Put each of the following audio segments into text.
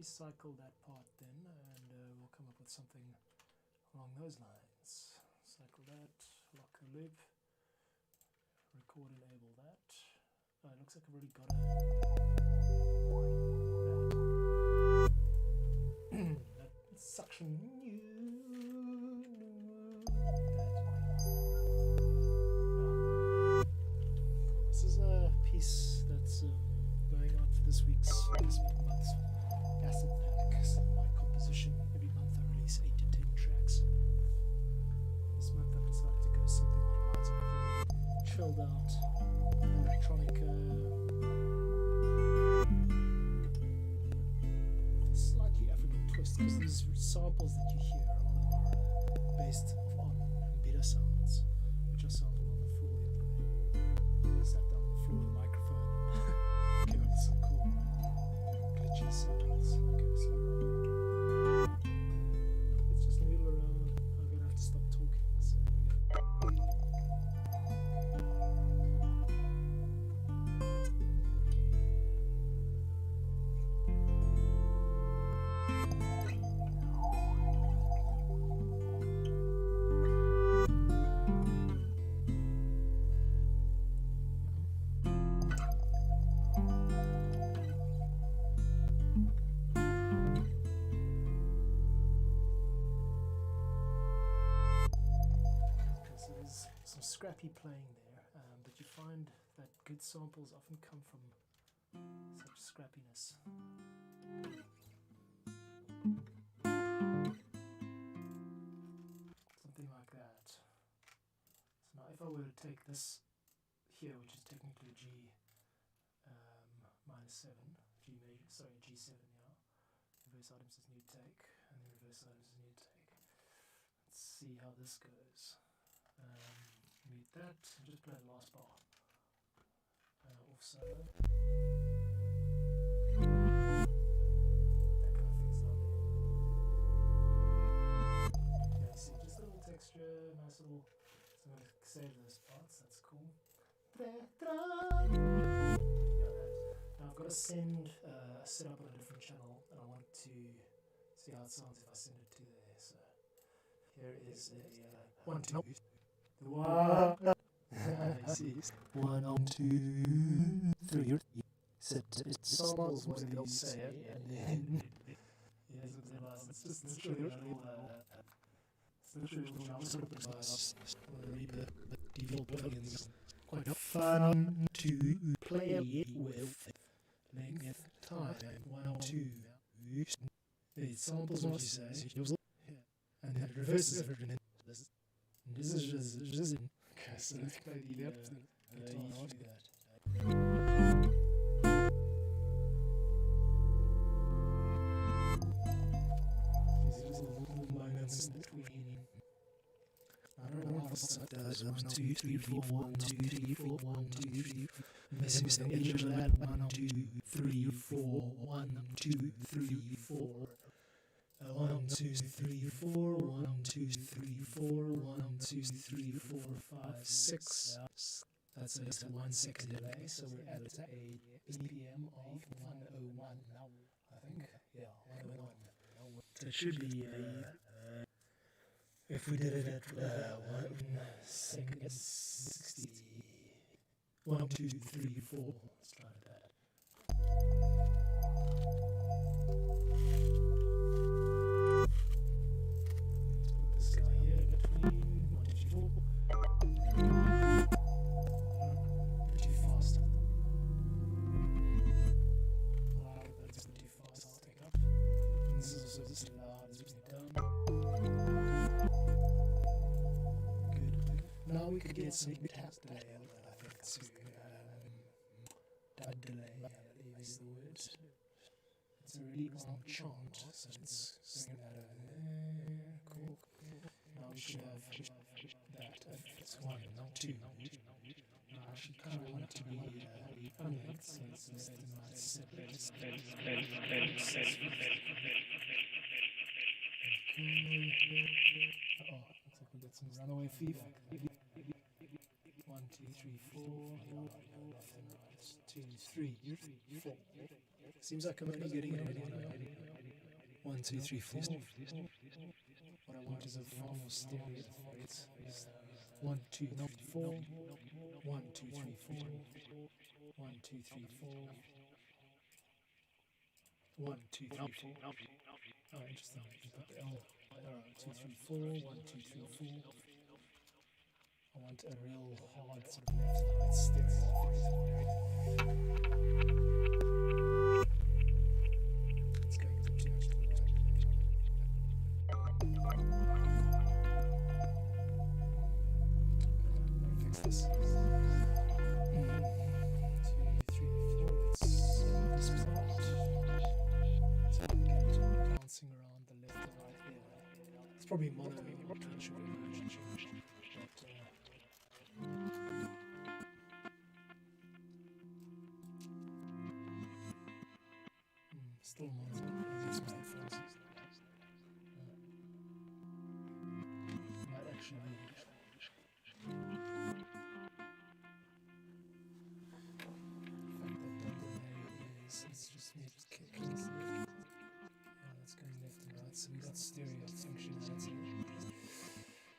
cycle that part then, and we'll come up with something along those lines. Cycle that, lock the loop, record, enable that. Oh, it looks like I've already got that suction. This is a piece that's going out for this month's acid pack. So my composition, every month I release 8 to 10 tracks. This month I've decided to go something along the lines of a very chilled out electronic with a slightly African twist, because these samples that you hear, a lot of them are based on better sounds, which are sampled on the floor the other day. I sat down on the floor with a microphone and came up with some cool glitchy sounds. Okay, so let's just noodle around. I'm gonna have to stop talking, so here we go. Scrappy playing there, but you find that good samples often come from such scrappiness. Something like that. So now if I were to take this here, which is technically a G minus 7, G7 now, reverse items is new take, and the reverse items is new take. Let's see how this goes. Mute that, and just play the last bar. Off solo. That kind of thing is lovely. Okay, see, just a little texture, nice little. So I'm going to save those parts, that's cool. Yeah, now I've got to send a setup on a different channel, and I want to see how it sounds if I send it to there. So here is a 1, 2. One, see, 1, 2, 3. So it samples what you say, and then yes, it's just literally JavaScript device. The default plugins quite fun to play with. Length, time, 1, 2. It samples what you say, and then it reverses everything. This is just okay, so let's play the guitar after that. These little moments in between. I don't know how fast that does. 1, 2, 3, 4, 1, 2, 3, 4, 1, 2, 3. Missing the edge of that. 1, 2, 3, 4, 1, 2, 3, 4. 1, 2, 3, 4, 1, 2, 3, 4, 1, 2, 3, 4, 5, 6. That's just a 1 second delay, so we're at a BPM of 101 now, I think. Yeah, 101. So it should be if we did it at 1 second 60. 1, 2, 3, 4. Let's try that. Now we could get some tap delay out of that, I think, too. Dub delay, is the word. It's a really long chant, so let's bring that over there. Cool. Now we should have that. It's 1, not 2. Now I actually kind of want it to be unlinked, so let's optimize separate. Okay. Uh-oh, looks like we got some runaway feedback. 1, 2, 3. 3, 4. Left and right. 2, 3, 4. Seems like I'm only getting it in 1, 2, 3, 4. What I want is a far more stereo effect. 1, 2, 3, 4. 1, 2, 3, 4. 1, 2, 3, 4. 1, 2, 3, 4. Oh, interesting. L. 2, 3, 4. 1, 2, 3, 4. I want a real hard sort of left and right stereo effect. It's going a bit too much to the right. I'll fix this. 2, 3, 4. Let's this part. So again, bouncing around the left and right here. It's probably mono, maybe what kind of sugar version. But still mono. Use my headphones. Might actually be. Let's just need to kick it. Yeah, that's going left and right. So we got stereo functionality.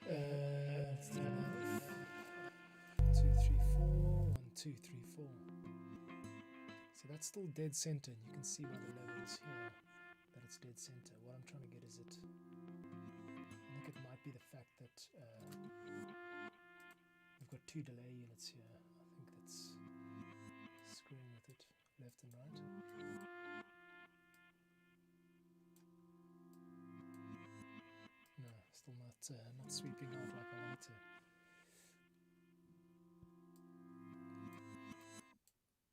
Let's do that. 2, 3, 4. 1, 2, 3, 4. So that's still dead center, and you can see by the levels here that it's dead center. What I'm trying to get is it. I think it might be the fact that we've got 2 delay units here. I think that's screwing with it, left and right. No, still not sweeping out like I want to.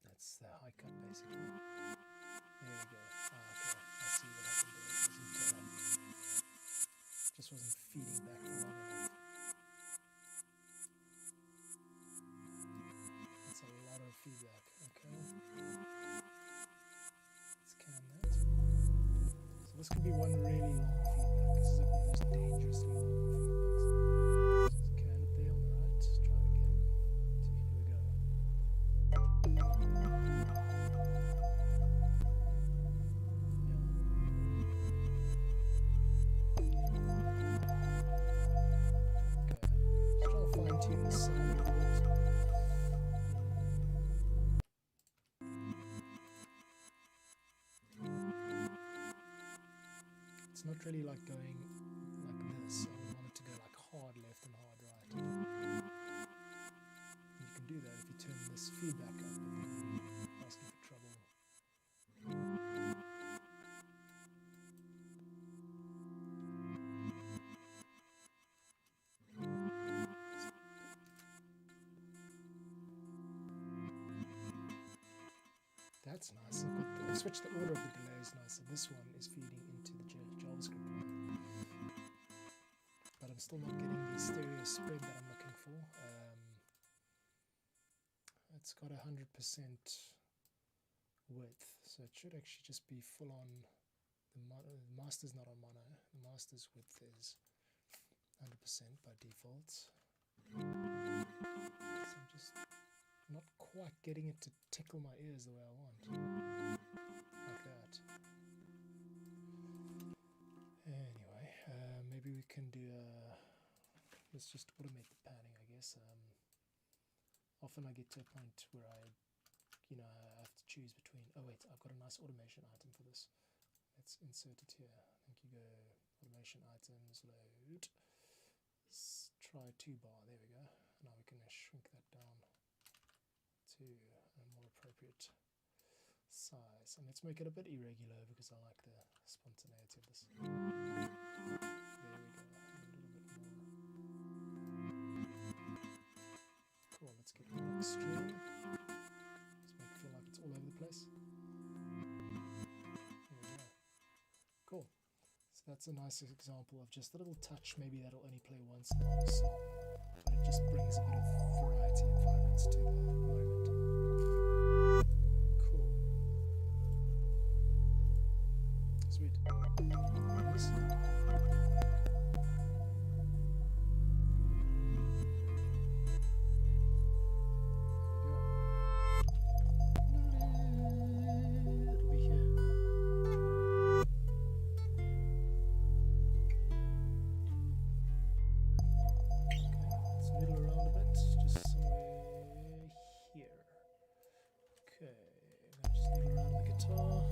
That's the high cut basically. There we go. Okay, I see what happened there. It just wasn't feeding back long enough. That's a lot of feedback. Okay. Let's can that. So this could be one really long feedback. This is like one of those dangerously long feedbacks. Just can it there on the right. Try it again. Here we go. Fine-tune the sound a bit. It's not really like going like this. I want it to go like hard left and hard right. And you can do that if you turn this feedback up, but then you're asking for trouble. That's nice. I've switched the order of the delays now, so this one is feeding into the JavaScript one. But I'm still not getting the stereo spread that I'm looking for. It's got 100% width, so it should actually just be full on. The master's not on mono. The master's width is 100% by default. So I'm just not quite getting it to tickle my ears the way I want. Like that. Anyway, maybe we can do let's just automate the panning, I guess. Often I get to a point where I have to choose between, oh wait, I've got a nice automation item for this. Let's insert it here. I think you go automation items, load. Let's try 2-bar, there we go. Now we can shrink that down to a more appropriate size, and let's make it a bit irregular because I like the spontaneity of this. There we go, a little bit more. Cool, let's get more extreme. Let's make it feel like it's all over the place. There we go. Cool. So that's a nice example of just a little touch. Maybe that'll only play once in the whole song, but it just brings a bit of variety and vibrance to the moment. Cool. Sweet. Nice. guitar.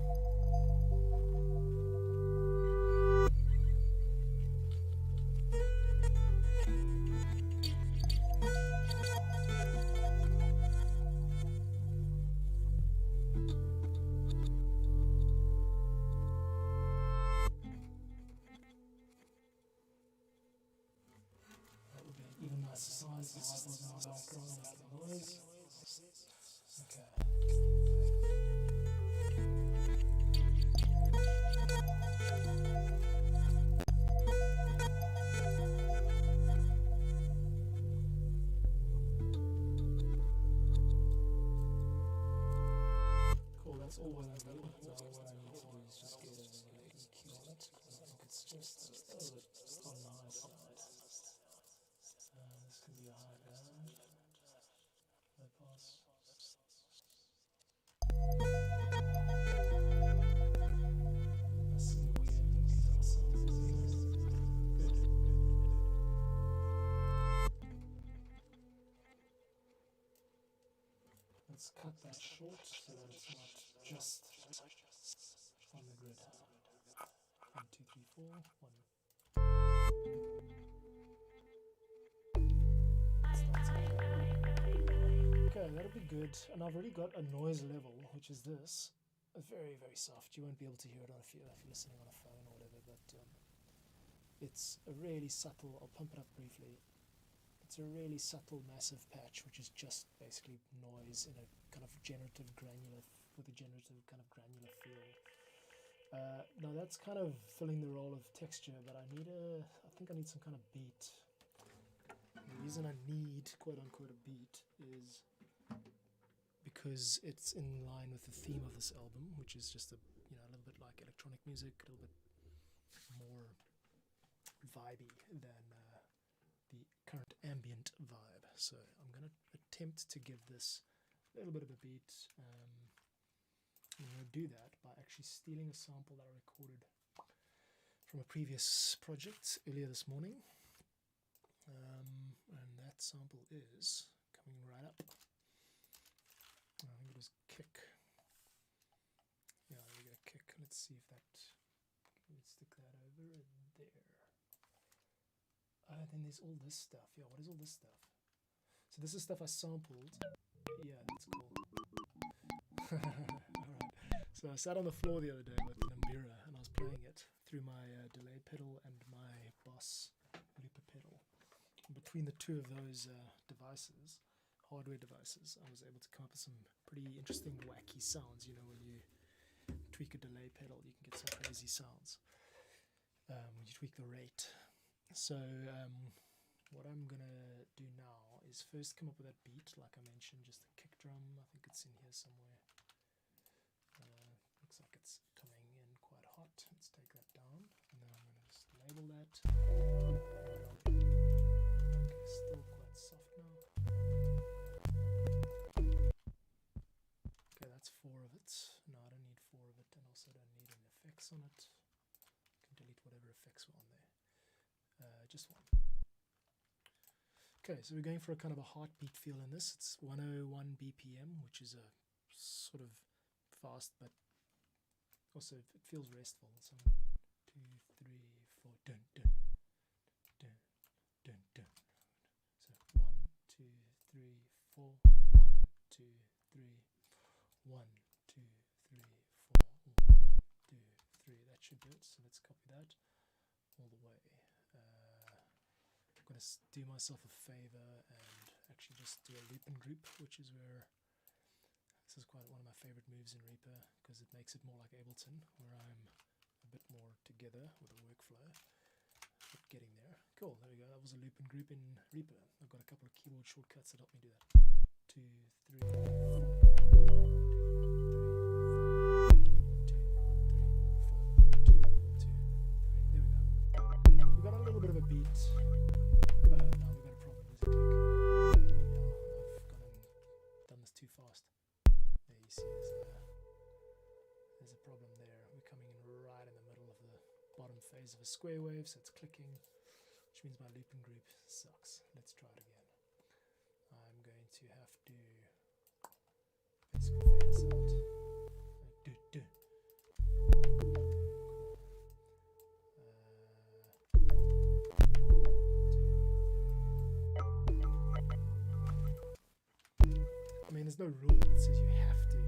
That would be an even nicer size. This is now background making noise. Okay. Cool, that's all what I need. Now what I need to do is just get a key on it, because I think it's just a little bit on the high side. This could be a high band, low pass. I see the weird guitar sounds. Good. Let's cut that short so that it's not just on the grid. 1, 2, 3, 4, 1. Okay, that'll be good. And I've already got a noise level, which is this. Very, very soft. You won't be able to hear it on if you're listening on a phone or whatever, but it's a really subtle, I'll pump it up briefly. It's a really subtle, massive patch, which is just basically noise in a kind of generative granular, with a generative kind of granular feel. Now that's kind of filling the role of texture, but I think I need some kind of beat. The reason I need, quote unquote, a beat is because it's in line with the theme of this album, which is just a little bit like electronic music, a little bit more vibey than the current ambient vibe. So I'm going to attempt to give this a little bit of a beat. I'm going to do that by actually stealing a sample that I recorded from a previous project earlier this morning. And that sample is coming right up. I think it was kick. Yeah, there we go, kick. Let's see if that, let's stick that over there. Then there's all this stuff. Yeah, what is all this stuff? So this is stuff I sampled. Yeah, that's cool. Alright. So I sat on the floor the other day with Nambira and I was playing it through my delay pedal and my Boss looper pedal. And between the two of those devices, hardware devices, I was able to come up with some pretty interesting wacky sounds. You know, when you tweak a delay pedal you can get some crazy sounds when you tweak the rate. So what I'm gonna do now is first come up with that beat, like I mentioned, just a kick drum. I think it's in here somewhere. Looks like it's coming in quite hot. Let's take that down, and then I'm gonna just label that. Okay, still quite soft now. Okay, that's 4 of it. No, I don't need 4 of it, and also don't need any effects on it. I can delete whatever effects were on there. Just 1. Okay, so we're going for a kind of a heartbeat feel in this. It's 101 BPM, which is a sort of fast, but also it feels restful. So 2, 3, 4, dun dun dun dun dun. So 1, 2, 3, 4, 1, 2, 3, 1, 2, 3, 4, 1, 2, 3. That should do it. So let's copy that all the way. I'm going to do myself a favor and actually just do a loop and group, which is where this is quite one of my favorite moves in Reaper, because it makes it more like Ableton, where I'm a bit more together with a workflow, but getting there. Cool, there we go. That was a loop and group in Reaper. I've got a couple of keyboard shortcuts that help me do that. 2, 3, 4. 1, 2, 3, 4. 2, 2, 3. There we go. We've got a little bit of a beat. Now we've got a problem with the click. Yeah, I've done this too fast. There you see there's a problem there. We're coming in right in the middle of the bottom phase of a square wave, so it's clicking, which means my loop and group sucks. Let's try it again. I'm going to have to basically fade this out. there's no rule that says you have to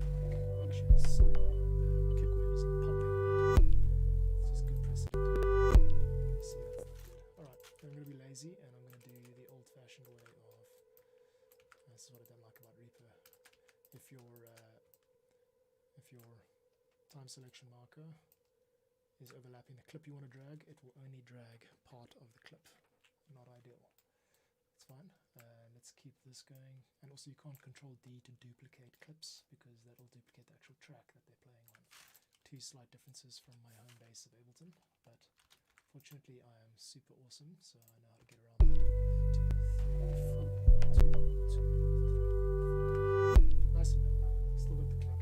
actually assign the kick wave isn't popping, but it's just good precedent. You see, that's not good. Alright, I'm going to be lazy and I'm going to do the old-fashioned way of. This is what I don't like about Reaper. If your time selection marker is overlapping the clip you want to drag, it will only drag part of the clip. Not ideal. It's fine. Let's keep this going. And also you can't control D to duplicate clips because that will duplicate the actual track that they're playing on. Two slight differences from my home base of Ableton, but fortunately I am super awesome, so I know how to get around that. 2, 3, 4, 2, 2, 3, 4. Nice enough. Still got the click.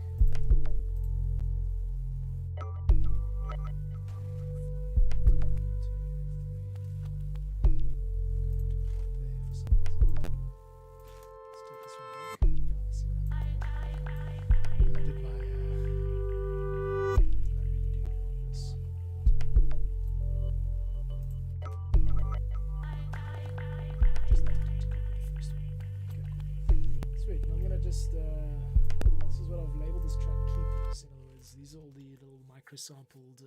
This is what I've labeled as track keepers. In other words, these are all the little micro-sampled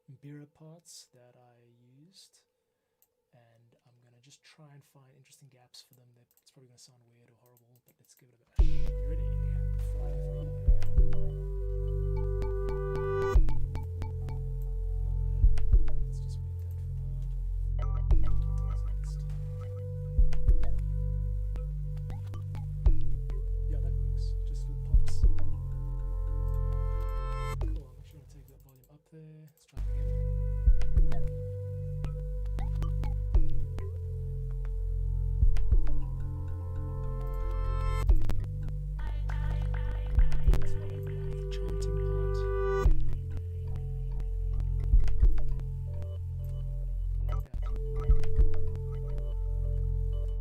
Mbira parts that I used, and I'm going to just try and find interesting gaps for them. It's probably going to sound weird or horrible, but let's give it a bash. You ready? Fly with me. Let's just wait that for now. What's next? Yeah, that works. Just little pops. Cool. I'm actually going to take that volume up there. Let's try it again. Let's not overlap the chanting part. I like that.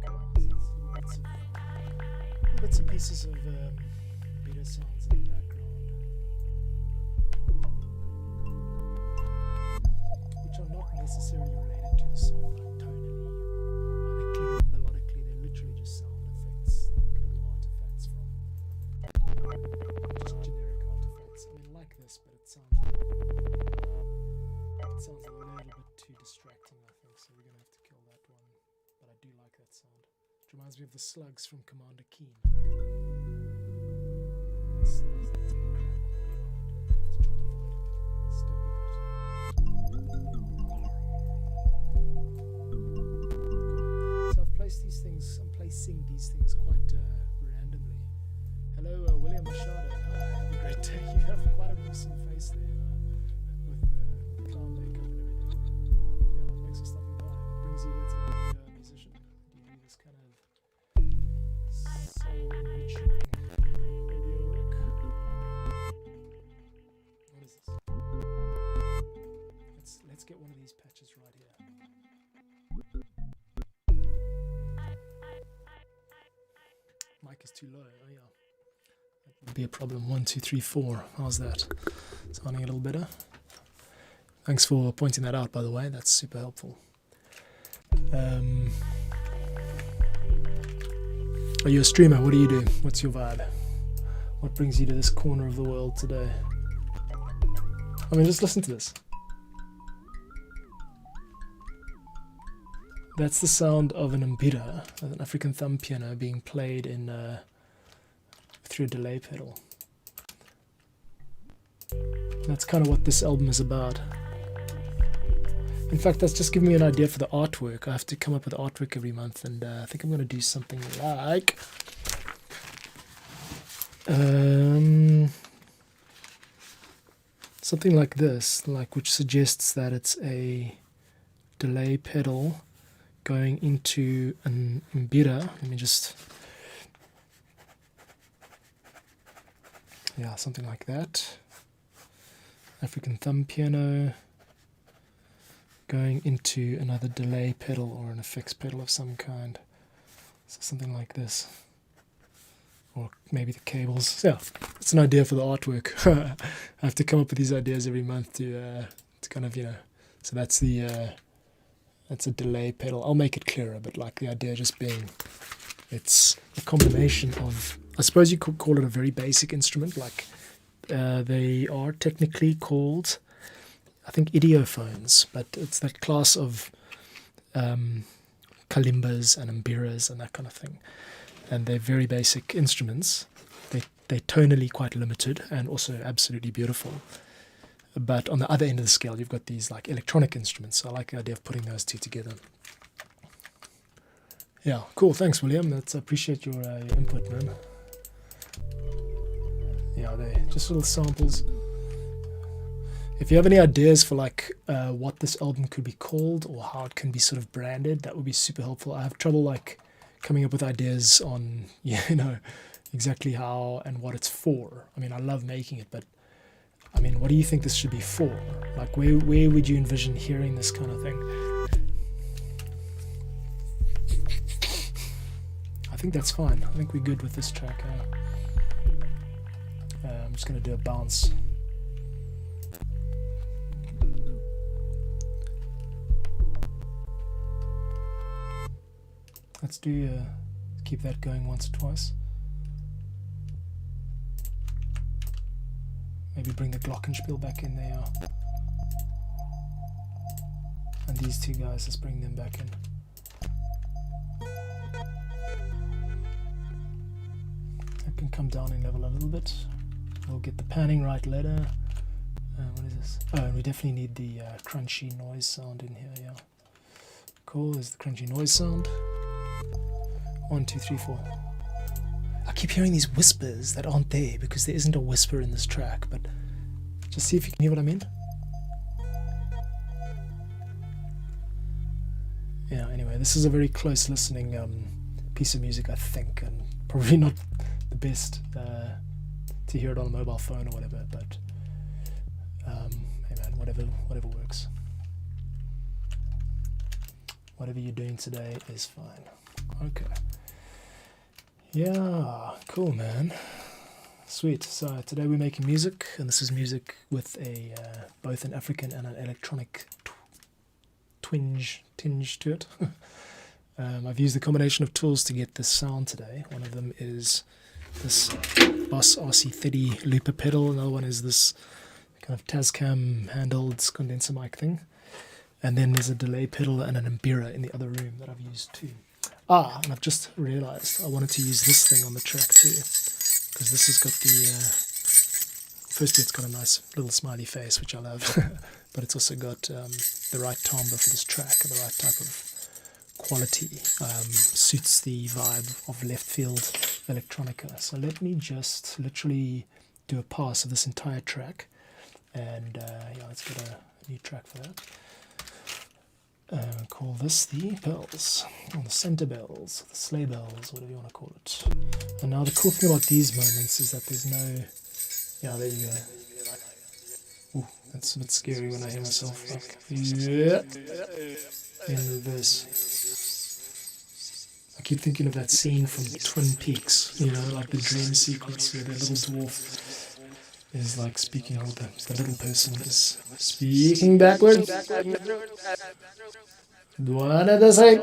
Okay, so that's little bits and pieces of beta sounds in the background, which are not necessarily related to the song, like tonally or harmonically or melodically. They're literally just sound effects, like little artifacts from just generic artifacts. I mean, like this, but it sounds a little bit too distracting, I think, so we're going to have to kill that one. But I do like that sound. It reminds me of the slugs from Commander Keen. The slugs that take crap on the ground. You have to try and avoid stepping it. Cool. So I've placed these things, I'm placing these things quite randomly. Hello, William Machado. Hi, have a great day. You have quite an awesome face there with the clown makeup and everything. Yeah, thanks for stopping by. What brings you here today? Are you a musician? Do you do this kind of soul-enriching audio work? What is this? Let's get one of these patches right here. Mic is too low. Oh yeah. That would be a problem. 1, 2, 3, 4. How's that? Sounding a little better? Thanks for pointing that out, by the way. That's super helpful. Are you a streamer? What do you do? What's your vibe? What brings you to this corner of the world today? I mean, just listen to this. That's the sound of an mbira, an African thumb piano, being played in through a delay pedal. That's kind of what this album is about. In fact, that's just giving me an idea for the artwork. I have to come up with artwork every month, and I think I'm going to do something like something like this, which suggests that it's a delay pedal going into an mbira. Let me just, yeah, something like that. African thumb piano going into another delay pedal or an effects pedal of some kind. So something like this. Or maybe the cables. So yeah, it's an idea for the artwork. I have to come up with these ideas every month to kind of, so that's the that's a delay pedal. I'll make it clearer, but like the idea just being, it's a combination of I suppose you could call it a very basic instrument. Like they are technically called, I think, idiophones, but it's that class of kalimbas and mbiras and that kind of thing. And they're very basic instruments. They're tonally quite limited and also absolutely beautiful. But on the other end of the scale, you've got these like electronic instruments. I like the idea of putting those two together. Yeah, cool. Thanks, William. I appreciate your input, man. Yeah, they're just little samples. If you have any ideas for like what this album could be called or how it can be sort of branded, that would be super helpful. I have trouble like coming up with ideas on, exactly how and what it's for. I mean, I love making it, but I mean, what do you think this should be for? Like, where would you envision hearing this kind of thing? I think that's fine. I think we're good with this track. I'm just going to do a bounce. Let's do keep that going once or twice. Maybe bring the glockenspiel back in there. And these two guys, let's bring them back in. That can come down in level a little bit. We'll get the panning right later. What is this? Oh, we definitely need the crunchy noise sound in here, yeah. Cool, there's the crunchy noise sound. 1, 2, 3, 4. I keep hearing these whispers that aren't there because there isn't a whisper in this track, but just see if you can hear what I mean. Yeah, anyway, this is a very close listening piece of music, I think, and probably not the best to hear it on a mobile phone or whatever, but hey man, whatever works. Whatever you're doing today is fine. Okay. Yeah, cool, man. Sweet. So today we're making music, and this is music with a both an African and an electronic tinge to it. I've used a combination of tools to get this sound today. One of them is this Boss RC30 looper pedal. Another one is this kind of Tascam handled condenser mic thing. And then there's a delay pedal and an Mbira in the other room that I've used too. And I've just realized I wanted to use this thing on the track too, because this has got the firstly it's got a nice little smiley face, which I love, but it's also got the right timbre for this track, and the right type of quality, suits the vibe of left field electronica. So let me just literally do a pass of this entire track, and yeah, let's get a new track for that. Call this the bells, or the center bells, the sleigh bells, whatever you want to call it. And now the cool thing about these moments is that there's no, yeah, there you go. Ooh, that's a bit scary when I hear myself like, yeah, in reverse. I keep thinking of that scene from Twin Peaks, like the dream sequence where the little dwarf is like speaking, or the little person is speaking backwards. One at the same.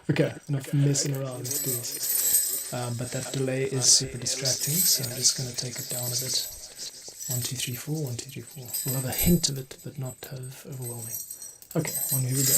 Okay, enough messing around, let's do this. But that delay is super distracting, so I'm just going to take it down a bit. 1, 2, 3, 4, 1, 2, 3, 4. We'll have a hint of it, but not overwhelming. Okay, here we go.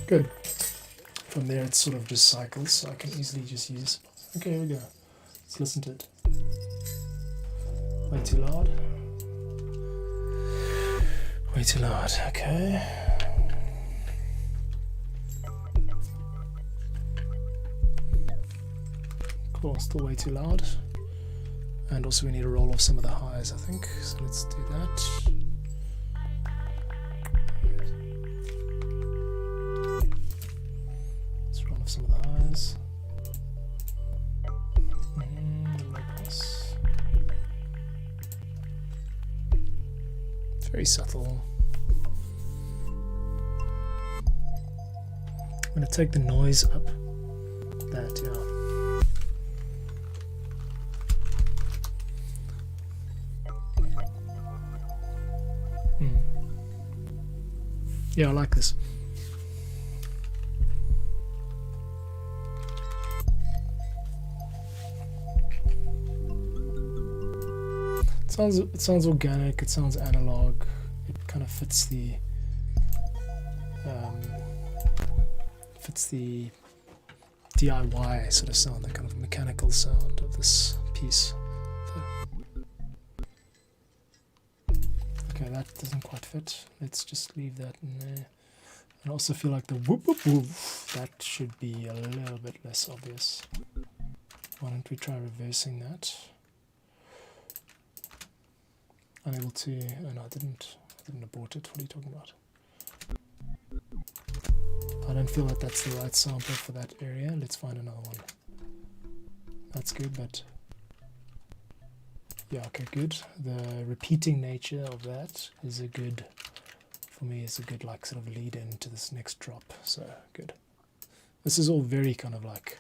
Good. From there it sort of just cycles, so I can easily just use... Okay, here we go. Let's listen to it. Way too loud. Way too loud, okay. Cool, still way too loud. And also we need to roll off some of the highs, I think. So let's do that. Let's roll off some of the highs. Low pass. Very subtle. I'm going to take the noise up. That, yeah. Yeah, I like this. It sounds organic. It sounds analog. It kind of fits the DIY sort of sound, the kind of mechanical sound of this piece. Okay, that doesn't quite fit. Let's just leave that in there. I also feel like the whoop whoop whoop, that should be a little bit less obvious. Why don't we try reversing that? Unable to... Oh no, I didn't abort it. What are you talking about? I don't feel that that's the right sample for that area. Let's find another one. That's good, but... Yeah, okay, good. The repeating nature of that is a good... For me, is a good, like, sort of lead into this next drop. So, good. This is all very kind of like...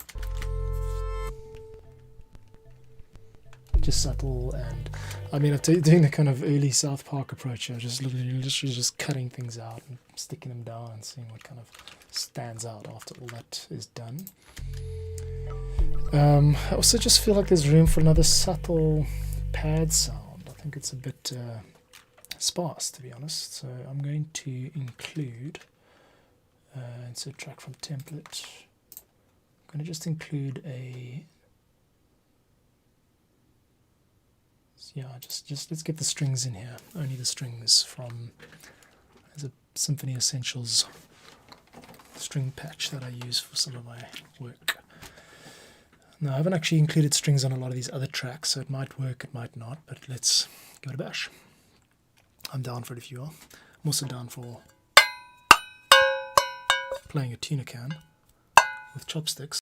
just subtle, and I mean, I'm doing the kind of early South Park approach here, just literally just cutting things out and sticking them down and seeing what kind of stands out after all that is done. I also just feel like there's room for another subtle pad sound. I think it's a bit sparse, to be honest, so I'm going to include insert track from template. I'm going to just include a... Yeah, just let's get the strings in here. Only the strings from... There's a Symphony Essentials string patch that I use for some of my work. Now, I haven't actually included strings on a lot of these other tracks, so it might work, it might not, but let's give it a bash. I'm down for it if you are. I'm also down for playing a tuna can with chopsticks.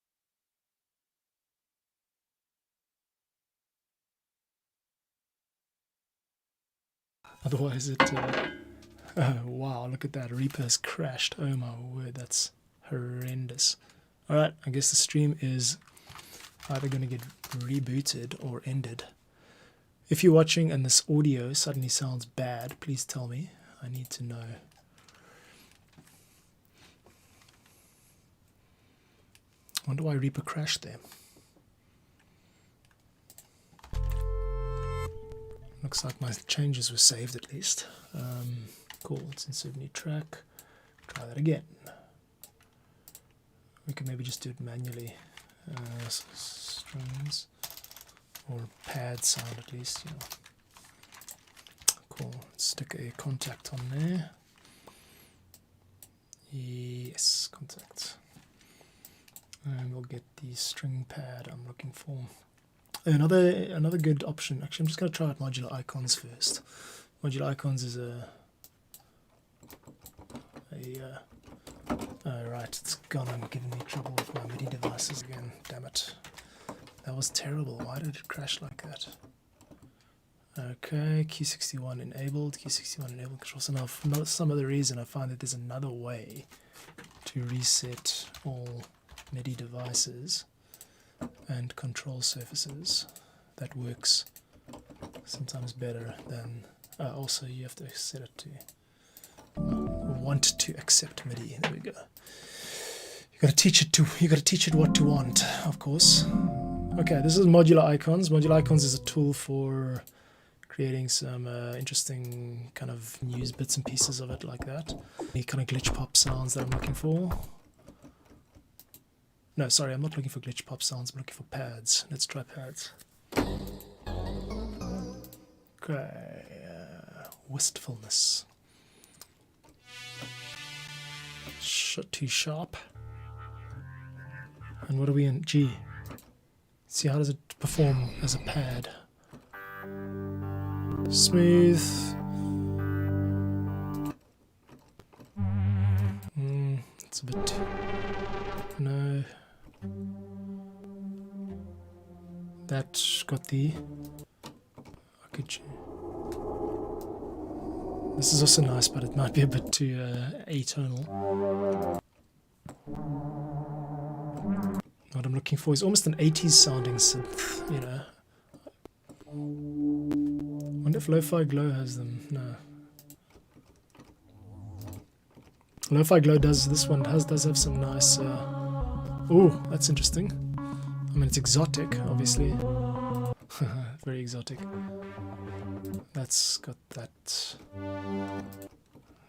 Otherwise it... oh, wow, look at that. Reaper's crashed. Oh my word, that's horrendous. Alright, I guess the stream is either going to get rebooted or ended. If you're watching and this audio suddenly sounds bad, please tell me. I need to know. I wonder why Reaper crashed there. Looks like my changes were saved at least. Cool, let's insert a new track. Try that again. We can maybe just do it manually. Strings or pad sound at least, you know. Cool, let's stick a contact on there. Yes, contact. And we'll get the string pad I'm looking for. Another good option. Actually, I'm just going to try out modular icons first. Modular icons is oh, right, it's gone and given me trouble with my MIDI devices again. Damn it. That was terrible. Why did it crash like that? Okay, Q61 enabled. Q61 enabled control. So now, for some other reason, I find that there's another way to reset all MIDI devices and control surfaces that works sometimes better than also you have to set it to want to accept MIDI. There we go. You got to teach it what to want, of course. Okay, this is modular icons. Modular icons is a tool for creating some interesting kind of news bits and pieces of it like that. Any kind of glitch pop sounds that I'm looking for. No, sorry, I'm not looking for glitch pop sounds, I'm looking for pads. Let's try pads. Okay, wistfulness. Too sharp. And what are we in? G. See, how does it perform as a pad? Smooth. It's a bit... No. That got the... This is also nice, but it might be a bit too atonal. What I'm looking for is almost an 80s sounding synth, you know. I wonder if Lo-Fi Glow has them. No. Lo-Fi Glow does, this one does have some nice... oh, that's interesting. I mean, it's exotic, obviously. Very exotic. That's got that.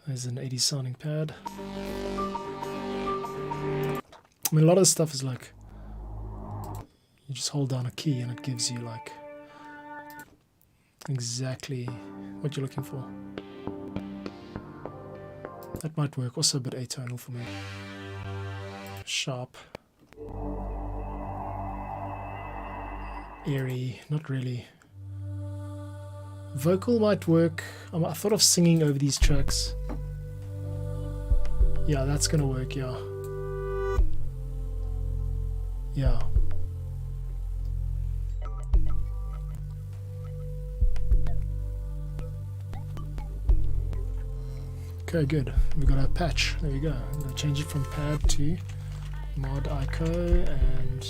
There's an 80s sounding pad. I mean, a lot of the stuff is like, you just hold down a key and it gives you like exactly what you're looking for. That might work. Also a bit atonal for me. Sharp. Eerie. Not really. Vocal might work. I thought of singing over these tracks. Yeah, that's gonna work, yeah. Yeah. Okay, good. We've got our patch. There we go. I'm going to change it from pad to mod ICO, and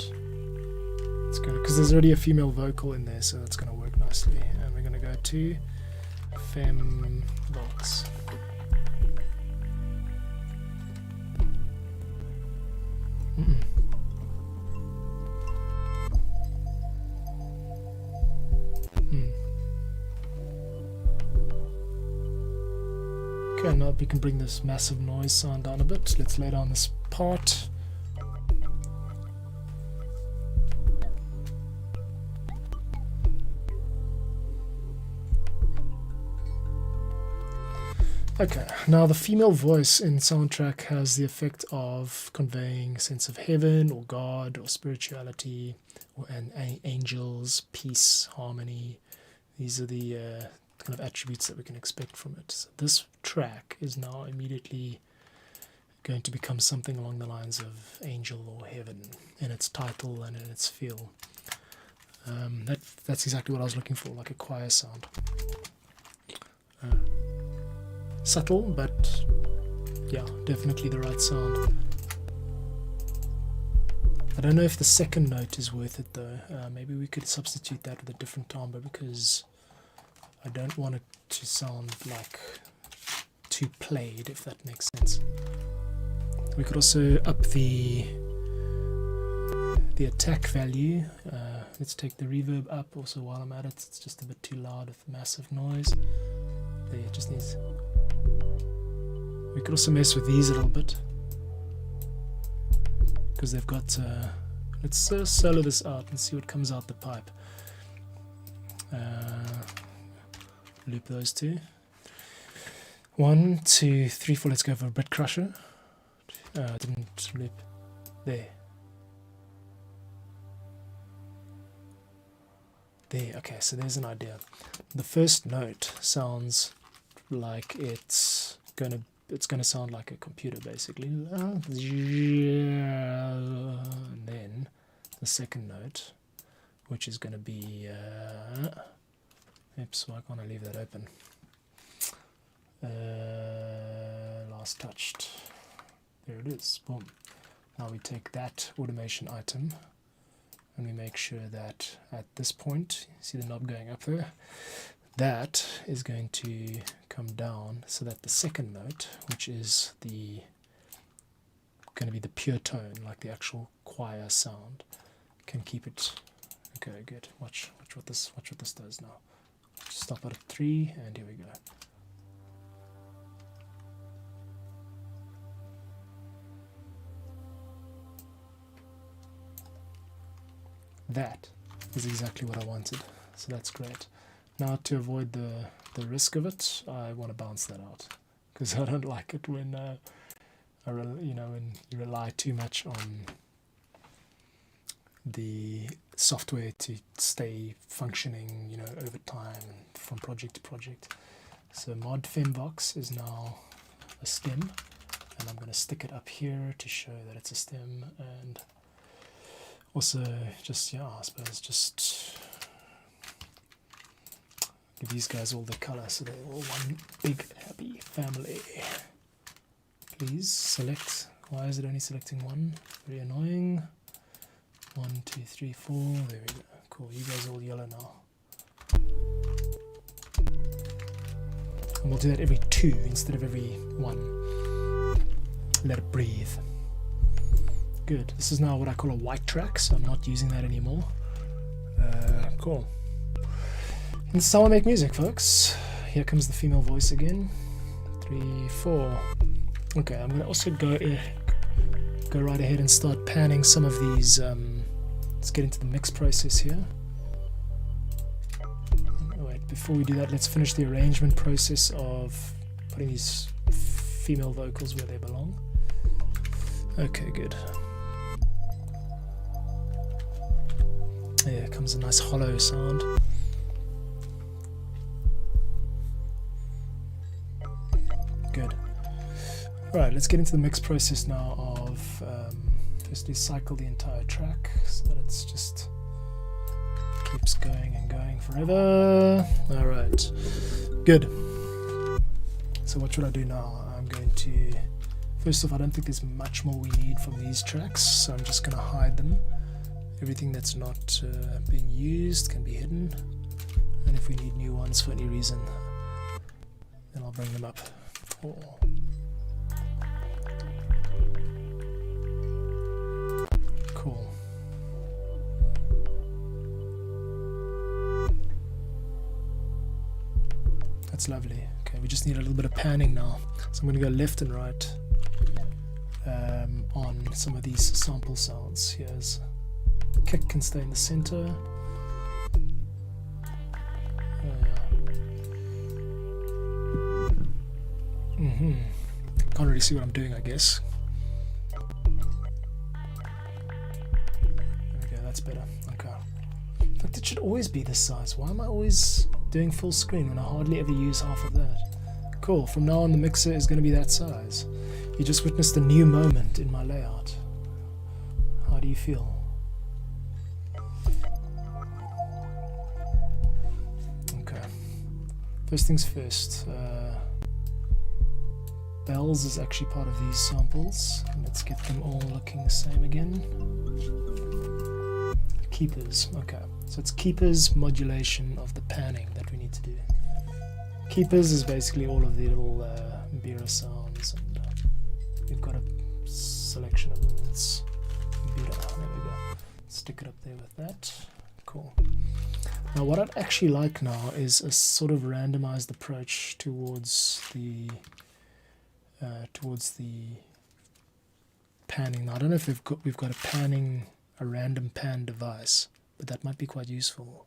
it's going to, because there's already a female vocal in there, so that's going to work nicely. And we're going to go to Fem Vox. Okay, now we can bring this massive noise sound down a bit. Let's lay down this part. Okay, now the female voice in soundtrack has the effect of conveying a sense of heaven or God or spirituality and angels, peace, harmony. These are the kind of attributes that we can expect from it. So this track is now immediately going to become something along the lines of angel or heaven in its title and in its feel. That's exactly what I was looking for, like a choir sound. Subtle, but yeah, definitely the right sound. I don't know if the second note is worth it though. Maybe we could substitute that with a different timbre, because I don't want it to sound like too played, if that makes sense. We could also up the attack value. Let's take the reverb up also while I'm at it. It's just a bit too loud with massive noise. There, it just needs... We could also mess with these a little bit, because they've got... let's solo this out and see what comes out the pipe. Loop those two. 1, 2, 3, 4. Let's go for a bit crusher. Didn't loop. There. There. Okay, so there's an idea. The first note sounds like it's gonna sound like a computer basically. And then the second note, which is gonna be oops, why can't I leave that open? Last touched. There it is. Boom. Now we take that automation item and we make sure that at this point, see the knob going up there? That is going to come down so that the second note, which is going to be the pure tone, like the actual choir sound, can keep it. Okay, good. Watch what this does now. stop at 3, and here we go. That is exactly what I wanted, so that's great. Now to avoid the risk of it, I want to bounce that out, because I don't like it when when you rely too much on the software to stay functioning, over time from project to project. So mod femvox is now a stem, and I'm going to stick it up here to show that it's a stem, and also just I suppose just give these guys all the color so they're all one big happy family. Please select. Why is it only selecting one? Very annoying. 1, 2, 3, 4. There we go. Cool. You guys are all yellow now. And we'll do that every 2 instead of every 1. Let it breathe. Good. This is now what I call a white track, so I'm not using that anymore. Cool. And this is how I make music, folks. Here comes the female voice again. 3, 4. Okay, I'm going to also go right ahead and start panning some of these. Let's get into the mix process here. Wait, before we do that, let's finish the arrangement process of putting these female vocals where they belong. Okay, good. There comes a nice hollow sound. Good. Right, let's get into the mix process now of firstly cycle the entire track so that it's just keeps going and going forever. Alright, good. So what should I do now? I'm going to, first off, I don't think there's much more we need from these tracks, so I'm just going to hide them. Everything that's not being used can be hidden, and if we need new ones for any reason, then I'll bring them up. Cool. That's lovely. Okay, we just need a little bit of panning now. So I'm going to go left and right on some of these sample sounds. Here's kick can stay in the center. Can't really see what I'm doing, I guess. Okay, that's better. Okay. In fact, it should always be this size. Why am I always doing full screen when I hardly ever use half of that? Cool. From now on, the mixer is going to be that size. You just witnessed a new moment in my layout. How do you feel? Okay. First things first. Bells is actually part of these samples. Let's get them all looking the same again. Keepers, okay. So it's keepers modulation of the panning that we need to do. Keepers is basically all of the little Bira sounds, and we've got a selection of them. It's Bira, there we go. Stick it up there with that. Cool. Now what I'd actually like now is a sort of randomized approach towards the panning. Now I don't know if we've got a random pan device, but that might be quite useful.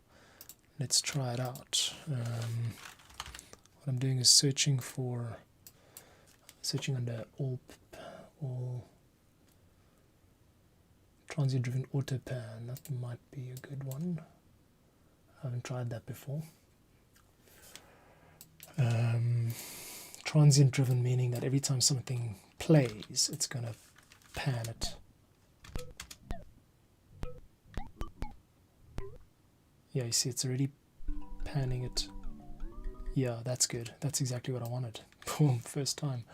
Let's try it out. What I'm doing is searching under all transient driven auto pan. That might be a good one. I haven't tried that before. Transient driven meaning that every time something plays, it's going to pan it. Yeah, you see, it's already panning it. Yeah, that's good. That's exactly what I wanted. Boom, first time.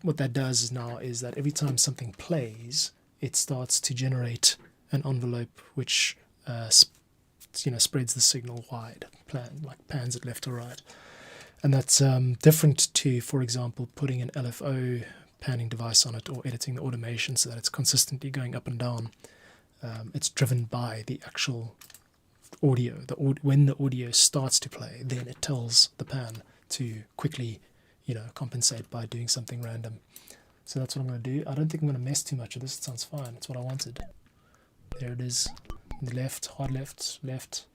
What that does now is that every time something plays, it starts to generate an envelope which spreads the signal wide, like pans it left or right. And that's different to, for example, putting an LFO panning device on it or editing the automation so that it's consistently going up and down. It's driven by the audio. When the audio starts to play, then it tells the pan to quickly, compensate by doing something random. So that's what I'm going to do. I don't think I'm going to mess too much of this. It sounds fine. It's what I wanted. There it is. The left, hard left, left.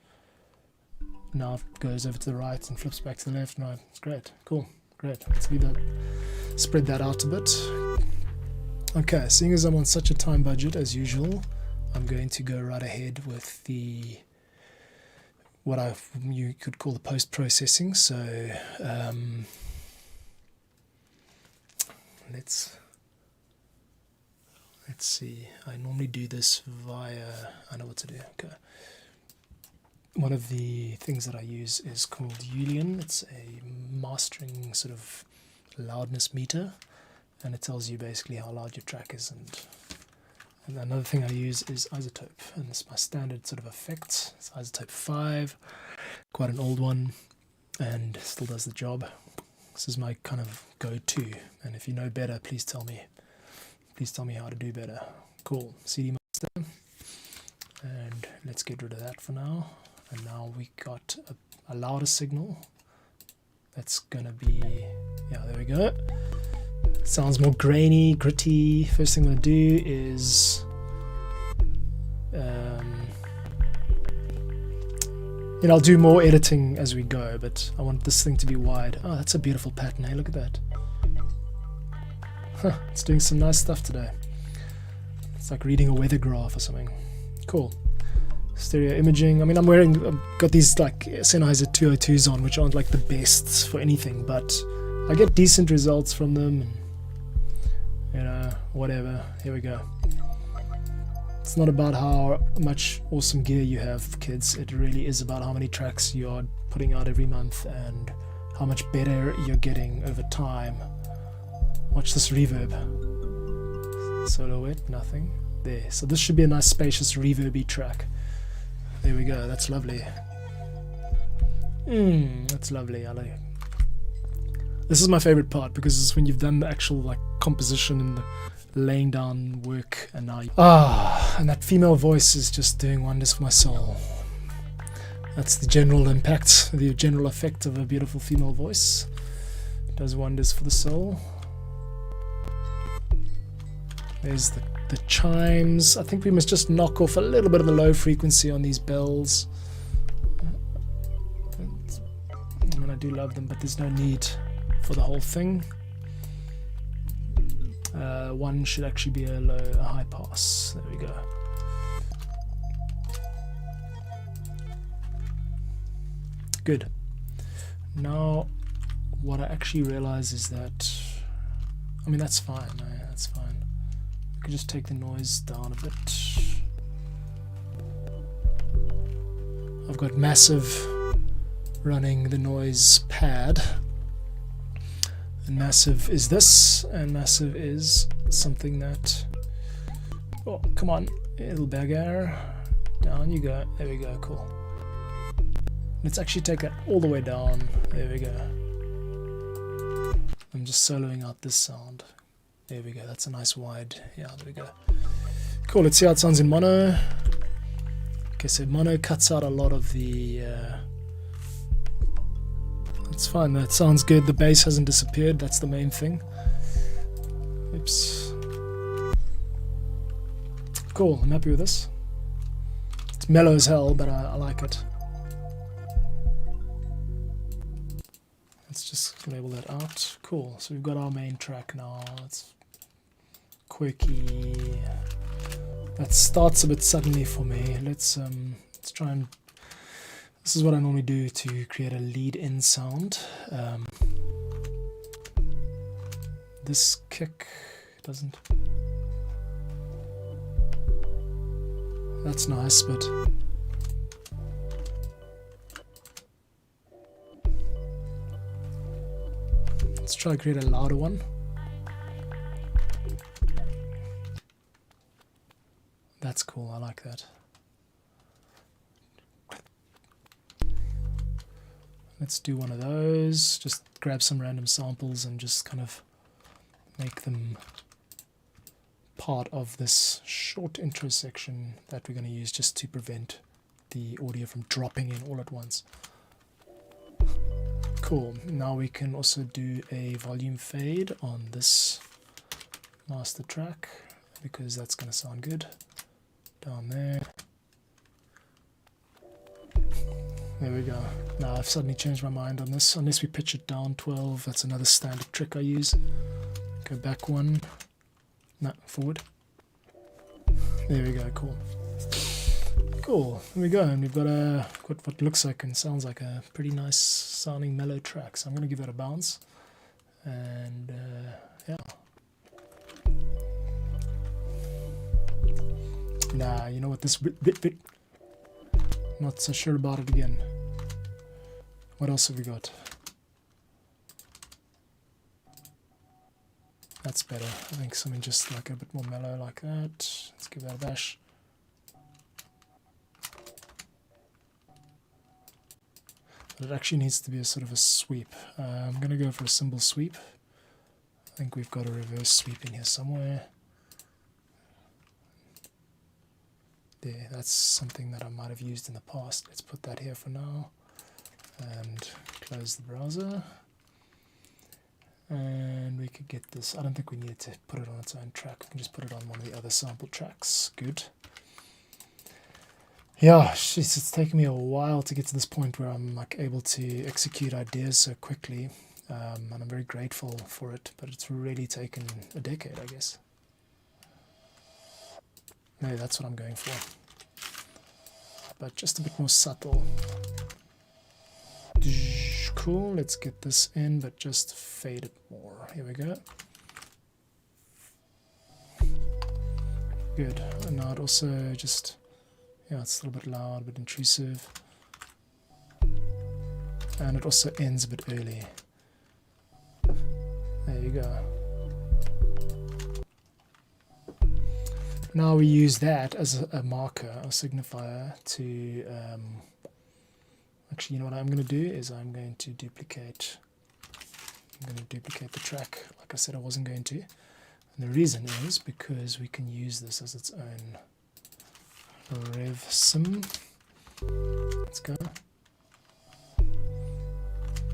Now it goes over to the right and flips back to the left. No, it's great. Cool. Great. Let's leave that. Spread that out a bit. Okay, seeing as I'm on such a time budget as usual, I'm going to go right ahead with what you could call the post-processing. So let's see. I normally do this via. I know what to do. Okay. One of the things that I use is called Julian. It's a mastering sort of loudness meter, and it tells you basically how loud your track is. And another thing I use is isotope, and it's my standard sort of effect. It's isotope 5, quite an old one, and still does the job. This is my kind of go-to, and if you know better, please tell me. Please tell me how to do better. Cool. CD master, and let's get rid of that for now. And now we got a louder signal. That's gonna be, yeah, there we go. Sounds more grainy, gritty. First thing I'm gonna do is, I'll do more editing as we go, but I want this thing to be wide. Oh, that's a beautiful pattern, hey, look at that. Huh, it's doing some nice stuff today. It's like reading a weather graph or something. Cool. Stereo imaging. I mean, I've got these like Sennheiser 202s on, which aren't like the best for anything, but I get decent results from them. And, whatever. Here we go. It's not about how much awesome gear you have, kids. It really is about how many tracks you are putting out every month and how much better you're getting over time. Watch this reverb. Solo wet, nothing. There. So this should be a nice spacious reverby track. There we go. That's lovely. That's lovely. I like it. This is my favorite part because it's when you've done the actual like composition and the laying down work, and now and that female voice is just doing wonders for my soul. That's the general impact, the general effect of a beautiful female voice. It does wonders for the soul. There's the chimes. I think we must just knock off a little bit of the low frequency on these bells. I mean, I do love them, but there's no need for the whole thing. One should actually be a high pass. There we go. Good. Now, what I actually realize is that, I mean, that's fine. That's fine. I could just take the noise down a bit. I've got Massive running the noise pad. And Massive is this, and Massive is something that, oh, come on, little beggar. Down you go. There we go, cool. Let's actually take that all the way down. There we go. I'm just soloing out this sound. There we go, that's a nice wide, yeah, there we go. Cool, let's see how it sounds in mono. Okay, so mono cuts out a lot of the, it's fine, that sounds good. The bass hasn't disappeared, that's the main thing. Oops. Cool, I'm happy with this. It's mellow as hell, but I like it. Let's just label that out. Cool, so we've got our main track now. It's quirky. That starts a bit suddenly for me. Let's try and, this is what I normally do to create a lead-in sound. This kick doesn't, that's nice, but let's try to create a louder one. That's cool, I like that. Let's do one of those, just grab some random samples and just kind of make them part of this short intro section that we're going to use just to prevent the audio from dropping in all at once. Cool. Now we can also do a volume fade on this master track, because that's going to sound good. Down there. There we go. Now I've suddenly changed my mind on this. Unless we pitch it down 12, that's another standard trick I use. Go back one. No, forward. There we go, cool. Cool, there we go, and we've got what looks like and sounds like a pretty nice sounding mellow track. So I'm going to give that a bounce, and yeah. Nah, you know what, this bit, not so sure about it again. What else have we got? That's better. I think something just like a bit more mellow like that. Let's give that a bash. But it actually needs to be a sort of a sweep. I'm going to go for a cymbal sweep. I think we've got a reverse sweep in here somewhere. There, that's something that I might have used in the past. Let's put that here for now. And close the browser. And we could get this. I don't think we need to put it on its own track. We can just put it on one of the other sample tracks. Good. Yeah, it's taken me a while to get to this point where I'm like able to execute ideas so quickly, and I'm very grateful for it, but it's really taken a decade, I guess. Maybe that's what I'm going for, but just a bit more subtle. Cool, let's get this in, but just fade it more. Here we go. Good, and now it also just... yeah, it's a little bit loud, a bit intrusive. And it also ends a bit early. There you go. Now we use that as a marker, a signifier to... actually, you know what I'm going to do is I'm going to duplicate the track like I said I wasn't going to. And the reason is because we can use this as its own rev sim. Let's go.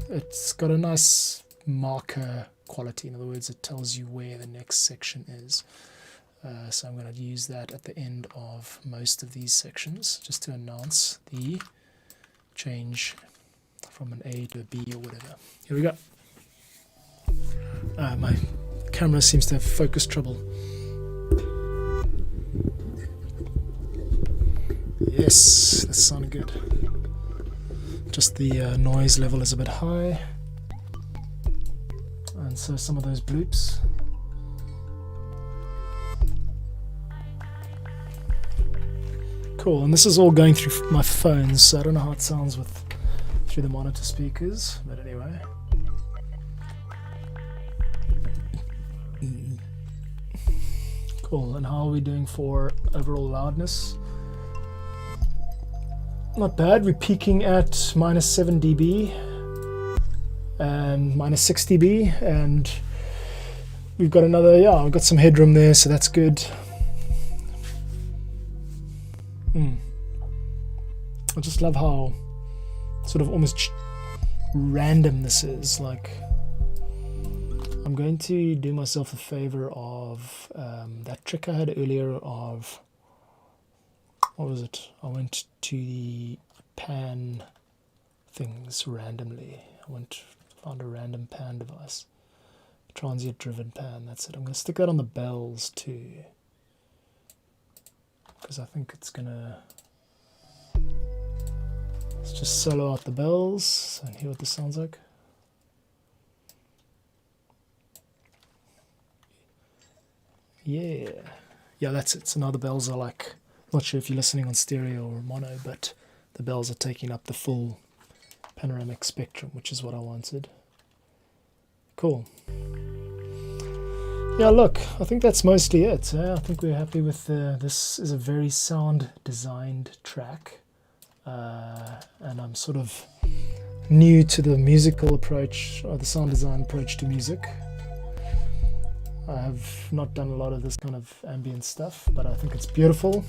It's got a nice marker quality. In other words, it tells you where the next section is. So I'm going to use that at the end of most of these sections just to announce the change from an A to a B or whatever. Here we go. My camera seems to have focus trouble. Yes, that sounded good. Just the noise level is a bit high, and so some of those bloops. Cool, and this is all going through my phone, so I don't know how it sounds through the monitor speakers, but anyway. Cool, and how are we doing for overall loudness? Not bad. We're peaking at -7 dB and -6 dB, and we've got another, yeah, we've got some headroom there, so that's good. I just love how sort of almost random this is. Like, I'm going to do myself a favor of that trick I had earlier of, what was it? I went to the pan things randomly. Found a random pan device. Transient driven pan, that's it. I'm going to stick that on the bells too, because I think it's going to... Let's just solo out the bells and hear what this sounds like. Yeah, that's it. So now the bells are like, not sure if you're listening on stereo or mono, but the bells are taking up the full panoramic spectrum, which is what I wanted. Cool. Yeah, look, I think that's mostly it. I think we're happy with this. Is a very sound designed track, and I'm sort of new to the musical approach, or the sound design approach to music. I have not done a lot of this kind of ambient stuff, but I think it's beautiful.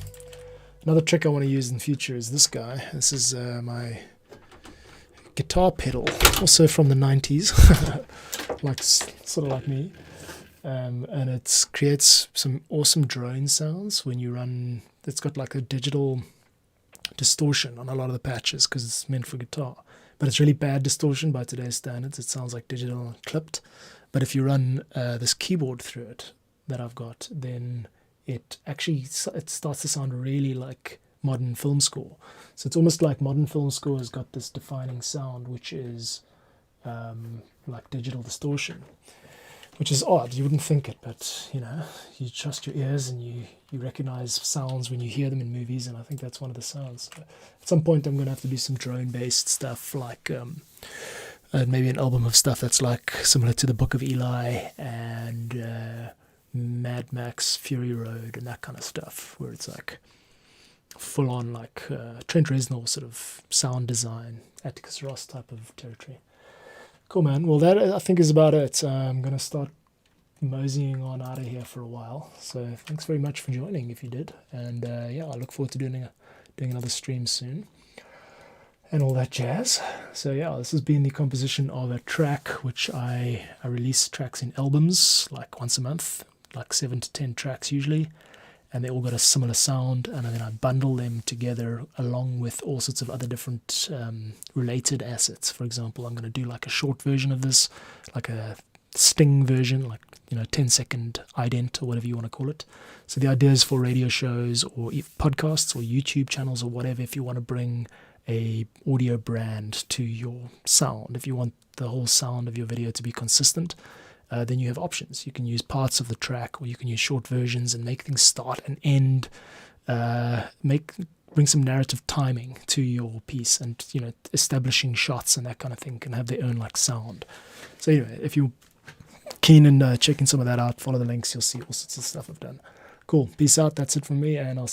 Another trick I want to use in the future is this guy. This is my guitar pedal, also from the 90s, like sort of like me. And it creates some awesome drone sounds when you run. It's got like a digital distortion on a lot of the patches because it's meant for guitar. But it's really bad distortion by today's standards. It sounds like digital and clipped. But if you run this keyboard through it that I've got, then it starts to sound really like modern film score. So it's almost like modern film score has got this defining sound, which is like digital distortion, which is odd. You wouldn't think it, but you trust your ears and you recognize sounds when you hear them in movies, and I think that's one of the sounds. So at some point I'm going to have to do some drone-based stuff, like maybe an album of stuff that's like similar to the Book of Eli and Mad Max Fury Road and that kind of stuff, where it's like full on like Trent Reznor sort of sound design, Atticus Ross type of territory. Cool, man. Well, that I think is about it. I'm going to start moseying on out of here for a while. So thanks very much for joining if you did. And yeah, I look forward to doing another stream soon and all that jazz. So yeah, this has been the composition of a track, which I release tracks in albums like once a month, like 7 to 10 tracks usually. And they all got a similar sound, and then I bundle them together along with all sorts of other different related assets. For example, I'm going to do like a short version of this, like a sting version, like 10-second ident or whatever you want to call it. So the idea is for radio shows or podcasts or YouTube channels or whatever, if you want to bring a audio brand to your sound, if you want the whole sound of your video to be consistent, then you have options. You can use parts of the track, or you can use short versions and make things start and end, bring some narrative timing to your piece, and establishing shots and that kind of thing can have their own like sound. So anyway, if you're keen in checking some of that out, follow the links. You'll see all sorts of stuff I've done. Cool. Peace out. That's it from me, and I'll